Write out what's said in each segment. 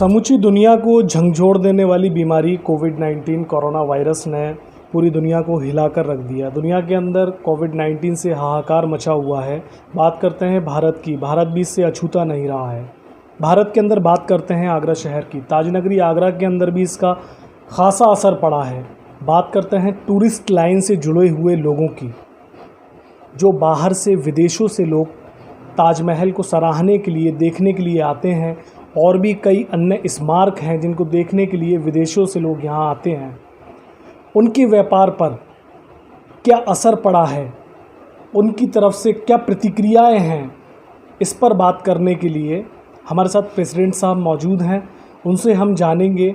समूची दुनिया को झंझोड़ देने वाली बीमारी कोविड-19 कोरोना वायरस ने पूरी दुनिया को हिलाकर रख दिया। दुनिया के अंदर कोविड-19 से हाहाकार मचा हुआ है। बात करते हैं भारत की। भारत भी इससे अछूता नहीं रहा है। भारत के अंदर बात करते हैं आगरा शहर की। ताजनगरी आगरा के अंदर भी इसका खासा असर पड़ा है। बात करते हैं टूरिस्ट लाइन से जुड़े हुए लोगों की, जो बाहर से विदेशों से लोग ताजमहल को सराहने के लिए, देखने के लिए आते हैं। और भी कई अन्य स्मारक हैं जिनको देखने के लिए विदेशों से लोग यहाँ आते हैं। उनके व्यापार पर क्या असर पड़ा है, उनकी तरफ से क्या प्रतिक्रियाएं हैं, इस पर बात करने के लिए हमारे साथ प्रेसिडेंट साहब मौजूद हैं। उनसे हम जानेंगे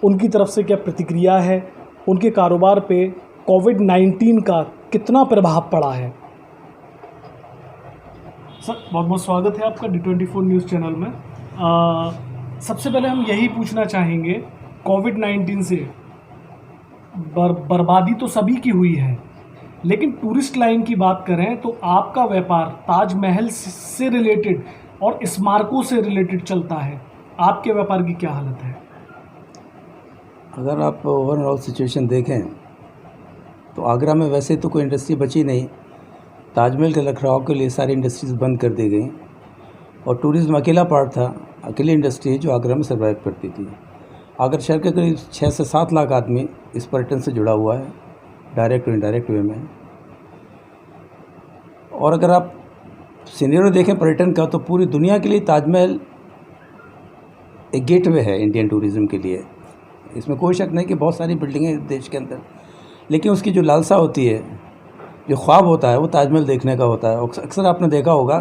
उनकी तरफ से क्या प्रतिक्रिया है, उनके कारोबार पे कोविड-19 का कितना प्रभाव पड़ा है। सर, बहुत बहुत स्वागत है आपका D24 न्यूज़ चैनल में। सबसे पहले हम यही पूछना चाहेंगे, कोविड-19 से बर्बादी तो सभी की हुई है, लेकिन टूरिस्ट लाइन की बात करें तो आपका व्यापार ताजमहल से रिलेटेड और स्मारकों से रिलेटेड चलता है। आपके व्यापार की क्या हालत है? अगर आप ओवरऑल सिचुएशन देखें तो आगरा में वैसे तो कोई इंडस्ट्री बची नहीं। ताजमहल के रखरखाव के लिए सारी इंडस्ट्रीज़ बंद कर दी गई और टूरिज़्म अकेला पार्ट था, अकेली इंडस्ट्री है जो आगरा में सर्वाइव करती थी। आगरा शहर के करीब 6 से 7 लाख आदमी इस पर्यटन से जुड़ा हुआ है, डायरेक्ट और इनडायरेक्ट वे में। और अगर आप सिनेरियो देखें पर्यटन का, तो पूरी दुनिया के लिए ताजमहल एक गेटवे है इंडियन टूरिज़्म के लिए। इसमें कोई शक नहीं कि बहुत सारी बिल्डिंगें देश के अंदर, लेकिन उसकी जो लालसा होती है, जो ख्वाब होता है, वो ताजमहल देखने का होता है। अक्सर आपने देखा होगा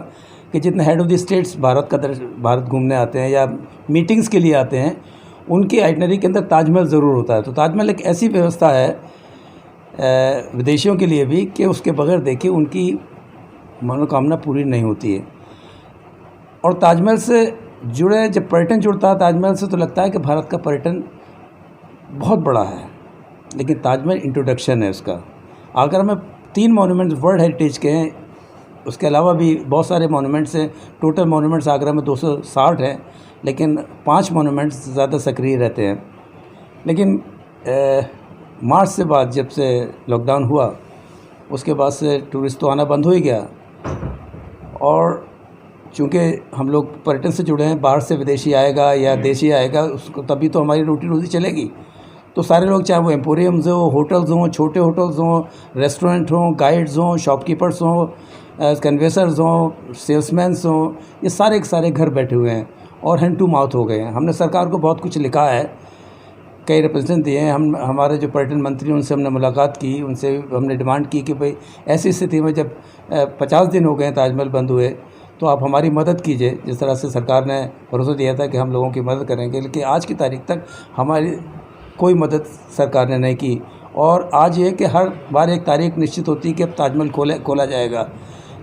कि जितने head of the states Bharat घूमने आते हैं या मीटिंग्स के लिए आते हैं, उनकी आइटनरी के अंदर ताजमहल ज़रूर होता है। तो ताजमहल एक ऐसी व्यवस्था है विदेशियों के लिए भी कि उसके बगैर देखे उनकी मनोकामना पूरी नहीं होती है। और ताजमहल से जुड़े, जब पर्यटन जुड़ता है ताजमहल से, तो लगता है कि भारत का पर्यटन बहुत बड़ा है, लेकिन ताजमहल इंट्रोडक्शन है उसका। आगरा में 3 मॉन्यूमेंट्स वर्ल्ड हेरिटेज के हैं, उसके अलावा भी बहुत सारे मॉन्यूमेंट्स हैं। टोटल मॉन्यूमेंट्स आगरा में 260 हैं, लेकिन 5 मॉन्यूमेंट्स ज़्यादा सक्रिय रहते हैं। लेकिन मार्च से बाद, जब से लॉकडाउन हुआ, उसके बाद से टूरिस्ट तो आना बंद हो ही गया। और चूँकि हम लोग पर्यटन से जुड़े हैं, बाहर से विदेशी आएगा या देशी आएगा, उसको तभी तो हमारी रोटी रोज़ी चलेगी। तो सारे लोग, चाहे वो एम्पोरियम्स हों, होटल्स हों, छोटे होटल्स हों, रेस्टोरेंट हों, गाइड्स हों, शॉपकीपर्स हों, कन्वेसर्स हों, सेल्समैन्स हों, ये सारे के सारे घर बैठे हुए हैं और हैंड टू माउथ हो गए हैं। हमने सरकार को बहुत कुछ लिखा है, कई रिप्रेजेंटेशन दिए हैं। हमारे जो पर्यटन मंत्री, उनसे हमने मुलाकात की, उनसे हमने डिमांड की कि भाई ऐसी स्थिति में जब 50 दिन हो गए हैं ताजमहल बंद हुए, तो आप हमारी मदद कीजिए। जिस तरह से सरकार ने भरोसा दिया था कि हम लोगों की मदद करेंगे, लेकिन आज की तारीख तक हमारी कोई मदद सरकार ने नहीं की। और आज ये कि हर बार एक तारीख निश्चित होती है कि अब ताजमहल खोला जाएगा,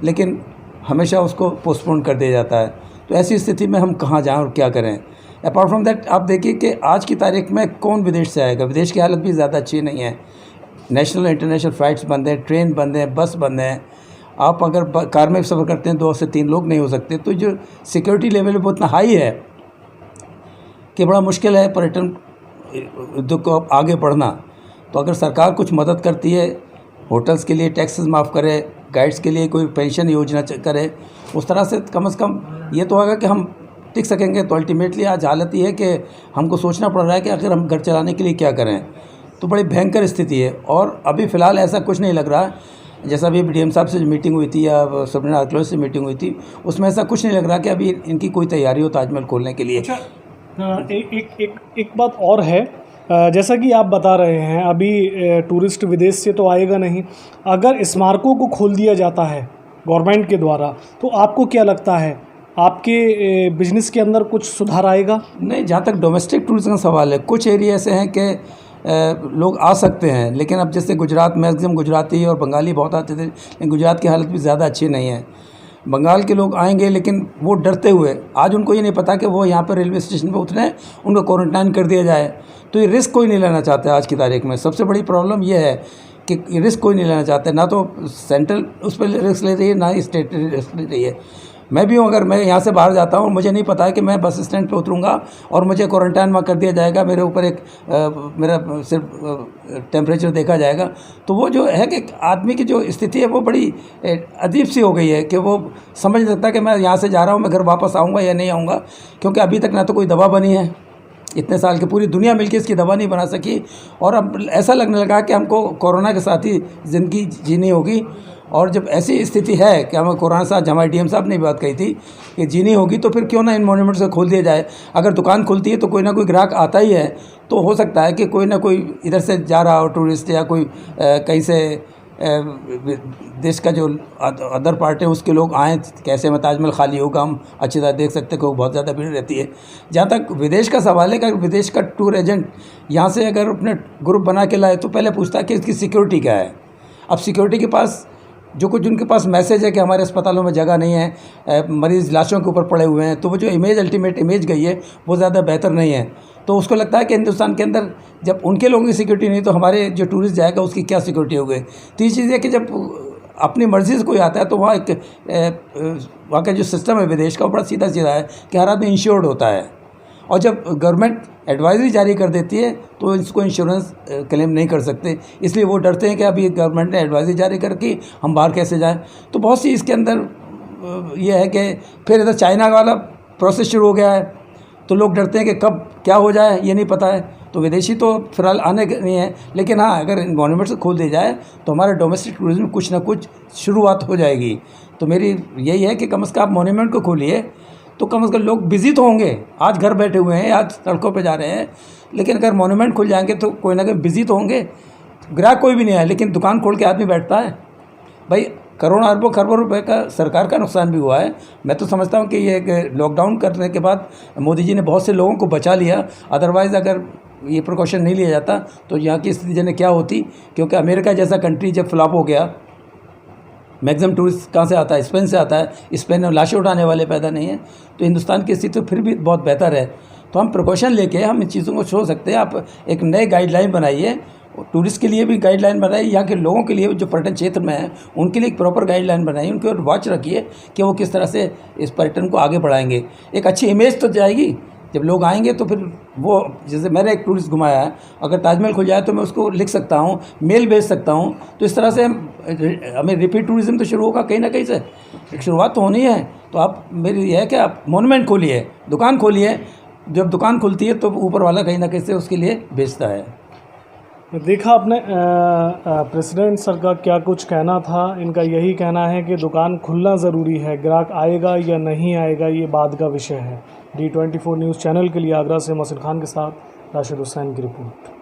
लेकिन हमेशा उसको पोस्टपोन कर दिया जाता है। तो ऐसी स्थिति में हम कहाँ जाएं और क्या करें? अपार्ट फ्रॉम दैट, आप देखिए कि आज की तारीख में कौन विदेश से आएगा। विदेश की हालत भी ज़्यादा अच्छी नहीं है। नेशनल इंटरनेशनल फ़्लाइट्स बंद हैं, ट्रेन बंद हैं, बस बंद हैं। आप अगर कार में सफ़र करते हैं, 2 से 3 लोग नहीं हो सकते। तो जो सिक्योरिटी लेवल है वो इतना हाई है कि बड़ा मुश्किल है पर्यटन उद्योग को आगे बढ़ना। तो अगर सरकार कुछ मदद करती है, होटल्स के लिए टैक्सेस माफ़ करे, गाइड्स के लिए कोई पेंशन योजना करे, उस तरह से कम ये तो होगा कि हम टिक सकेंगे। तो अल्टीमेटली आज हालत ये है कि हमको सोचना पड़ रहा है कि अगर हम घर चलाने के लिए क्या करें। तो बड़ी भयंकर स्थिति है। और अभी फ़िलहाल ऐसा कुछ नहीं लग रहा, जैसा अभी डीएम साहब से जो मीटिंग हुई थी या सुब्रमण्यम आर्कियोलॉजिस्ट से मीटिंग हुई थी, उसमें ऐसा कुछ नहीं लग रहा कि अभी इनकी कोई तैयारी हो ताजमहल खोलने के लिए। अच्छा, एक बात और है, जैसा कि आप बता रहे हैं, अभी टूरिस्ट विदेश से तो आएगा नहीं। अगर स्मारकों को खोल दिया जाता है गवर्नमेंट के द्वारा, तो आपको क्या लगता है, आपके बिजनेस के अंदर कुछ सुधार आएगा? नहीं, जहाँ तक डोमेस्टिक टूरिज्म का सवाल है, कुछ एरिया ऐसे हैं कि लोग आ सकते हैं, लेकिन अब जैसे गुजरात, मैक्सिमम गुजराती और बंगाली बहुत आते थे, लेकिन गुजरात की हालत भी ज़्यादा अच्छी नहीं है। बंगाल के लोग आएंगे, लेकिन वो डरते हुए, आज उनको ये नहीं पता कि वो यहाँ पर रेलवे स्टेशन पर उतरे, उनको क्वारंटाइन कर दिया जाए। तो ये रिस्क कोई नहीं लेना चाहता है आज की तारीख में। सबसे बड़ी प्रॉब्लम ये है कि रिस्क कोई नहीं लेना चाहता है। ना तो सेंट्रल उस पर रिस्क ले रही है, ना ही स्टेट रिस्क ले रही है। मैं भी हूँ, अगर मैं यहाँ से बाहर जाता हूँ, मुझे नहीं पता है कि मैं बस स्टैंड पे उतरूँगा और मुझे क्वारंटाइन में कर दिया जाएगा, मेरे ऊपर एक मेरा सिर्फ टेम्परेचर देखा जाएगा। तो वो जो है कि आदमी की जो स्थिति है वो बड़ी अजीब सी हो गई है कि वो समझ नहीं सकता कि मैं यहाँ से जा रहा हूँ, मैं घर वापस आऊँगा या नहीं आऊँगा, क्योंकि अभी तक ना तो कोई दवा बनी है, इतने साल की पूरी दुनिया मिलकर इसकी दवा नहीं बना सकी, और अब ऐसा लगने लगा कि हमको कोरोना के साथ ही ज़िंदगी जीनी होगी। और जब ऐसी स्थिति है कि हमें कोरोना साथ, हमारे डीएम साहब ने भी बात कही थी कि जीनी होगी, तो फिर क्यों ना इन मॉन्यूमेंट्स को खोल दिया जाए। अगर दुकान खुलती है तो कोई ना कोई ग्राहक आता ही है, तो हो सकता है कि कोई ना कोई इधर से जा रहा हो टूरिस्ट, या कोई कहीं से देश का जो अदर पार्ट है उसके लोग आएँ, कैसे में ताजमहल खाली होगा, हम अच्छी तरह देख सकते हैं कि बहुत ज़्यादा भीड़ रहती है। जहाँ तक विदेश का सवाल है कि विदेश का टूर एजेंट यहाँ से अगर अपने ग्रुप बना के लाए तो पहले पूछता है कि इसकी सिक्योरिटी क्या है। अब सिक्योरिटी के पास जो कुछ उनके पास मैसेज है कि हमारे अस्पतालों में जगह नहीं है, मरीज़ लाशों के ऊपर पड़े हुए हैं, तो वो जो इमेज, अल्टीमेट इमेज गई है वो ज़्यादा बेहतर नहीं है। तो उसको लगता है कि हिंदुस्तान के अंदर जब उनके लोगों की सिक्योरिटी नहीं, तो हमारे जो टूरिस्ट जाएगा उसकी क्या सिक्योरिटी हो गई। तीसरी चीज़ है कि जब अपनी मर्ज़ी से कोई आता है तो वहाँ वहाँ का जो सिस्टम है विदेश का, वो बड़ा सीधा सीधा है कि हर आदमी इंश्योर्ड होता है, और जब गवर्नमेंट एडवाइजरी जारी कर देती है तो इसको इंश्योरेंस क्लेम नहीं कर सकते, इसलिए वो डरते हैं कि अभी गवर्नमेंट ने एडवाइजरी जारी करके हम बाहर कैसे जाएं। तो बहुत सी इसके अंदर ये है कि फिर इधर चाइना वाला प्रोसेस शुरू हो गया है, तो लोग डरते हैं कि कब क्या हो जाए ये नहीं पता है। तो विदेशी तो फिलहाल आने नहीं है, लेकिन हाँ, अगर इन्वायरमेंट से खोल दिया जाए तो हमारे डोमेस्टिक टूरिज्म कुछ ना कुछ शुरुआत हो जाएगी। तो मेरी यही है कि कम से कम आप मॉन्यूमेंट को खोलिए, तो कम से कम लोग बिजी तो होंगे। आज घर बैठे हुए हैं, आज सड़कों पे जा रहे हैं, लेकिन अगर मॉन्यूमेंट खुल जाएंगे तो कोई ना कोई बिजी तो होंगे। ग्राहक कोई भी नहीं है, लेकिन दुकान खोल के आदमी बैठता है। भाई करोड़ों अरबों खरबों रुपए का सरकार का नुकसान भी हुआ है। मैं तो समझता हूँ कि ये लॉकडाउन करने के बाद मोदी जी ने बहुत से लोगों को बचा लिया, अदरवाइज़ अगर ये प्रिकॉशन नहीं लिया जाता तो यहाँ की स्थिति जने क्या होती। क्योंकि अमेरिका जैसा कंट्री जब फ्लॉप हो गया, मैक्सिमम टूरिस्ट कहाँ से आता है? स्पेन से आता है। स्पेन में लाशें उठाने वाले पैदा नहीं है, तो हिंदुस्तान की स्थिति तो फिर भी बहुत बेहतर है। तो हम प्रिकॉशन लेके हम इन चीज़ों को छोड़ सकते हैं। आप एक नए गाइडलाइन बनाइए, टूरिस्ट के लिए भी गाइडलाइन बनाइए, यहाँ के लोगों के लिए जो पर्यटन क्षेत्र में है उनके लिए एक प्रॉपर गाइडलाइन बनाइए, उनके ऊपर वॉच रखिए कि वो किस तरह से इस पर्यटन को आगे बढ़ाएंगे। एक अच्छी इमेज तो जाएगी, जब लोग आएंगे तो फिर वो, जैसे मैंने एक टूरिस्ट घुमाया है, अगर ताजमहल खुल जाए तो मैं उसको लिख सकता हूँ, मेल भेज सकता हूँ। तो इस तरह से हमें रिपीट टूरिज़्म तो शुरू होगा कहीं ना कहीं से, एक शुरुआत तो होनी है। तो आप, मेरी ये है कि आप मोनूमेंट खोलिए, दुकान खोलिए, जब दुकान खुलती है तो ऊपर वाला कहीं ना कहीं से उसके लिए बेचता है। देखा आपने प्रेसिडेंट सर का क्या कुछ कहना था। इनका यही कहना है कि दुकान खुलना ज़रूरी है, ग्राहक आएगा या नहीं आएगा ये बाद का विषय है। D24 न्यूज़ चैनल के लिए आगरा से मसूद खान के साथ राशिद हुसैन की रिपोर्ट।